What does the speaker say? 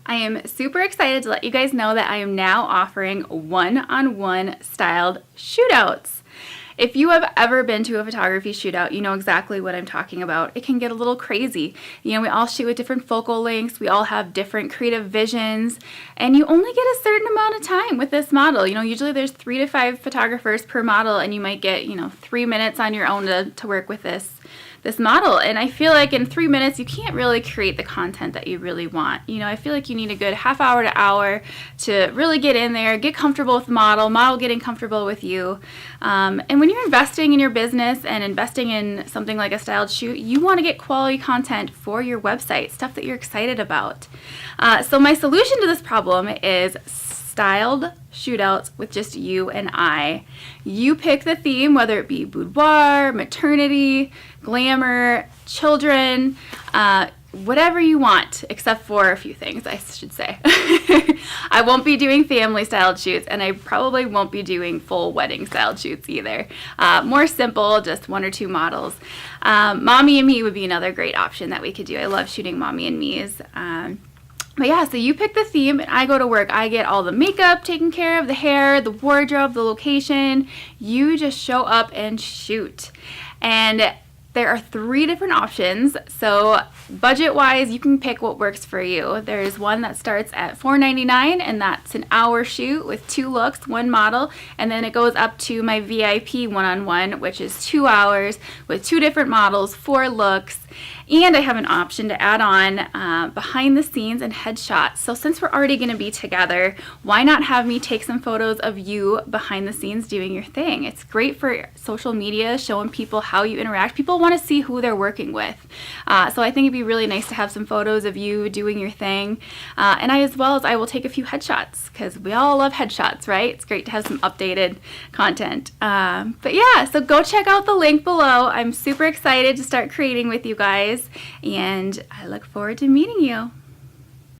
I am super excited to let you guys know that I am now offering one-on-one styled shootouts. If you have ever been to a photography shootout, you know exactly what I'm talking about. It can get a little crazy. You know, we all shoot with different focal lengths, we all have different creative visions, and you only get a certain amount of time with this model. You know, usually there's 3 to 5 photographers per model, and you might get, 3 minutes on your own to work with this model. And I feel like in 3 minutes you can't really create the content that you really want. I feel like you need a good half hour to hour to really get in there, get comfortable with the model getting comfortable with you. And when you're investing in your business and investing in something like a styled shoot, you want to get quality content for your website, stuff that you're excited about. So my solution to this problem is styled shootouts with just you and I. You pick the theme, whether it be boudoir, maternity, glamour, children, whatever you want, except for a few things, I should say. I won't be doing family styled shoots, and I probably won't be doing full wedding styled shoots either. More simple, just 1 or 2 models. Mommy and me would be another great option that we could do. I love shooting mommy and me's. But yeah, so you pick the theme and I go to work. I get all the makeup taken care of, the hair, the wardrobe, the location. You just show up and shoot. And there are 3 different options. So budget-wise, you can pick what works for you. There's one that starts at $4.99, and that's an hour shoot with 2 looks, 1 model, and then it goes up to my VIP one-on-one, which is 2 hours with 2 different models, 4 looks. And I have an option to add on behind the scenes and headshots. So since we're already going to be together, why not have me take some photos of you behind the scenes doing your thing? It's great for social media, showing people how you interact. People want to see who they're working with. So I think it'd be really nice to have some photos of you doing your thing. And I will take a few headshots, because we all love headshots, right? It's great to have some updated content. But yeah, so go check out the link below. I'm super excited to start creating with you guys, and I look forward to meeting you.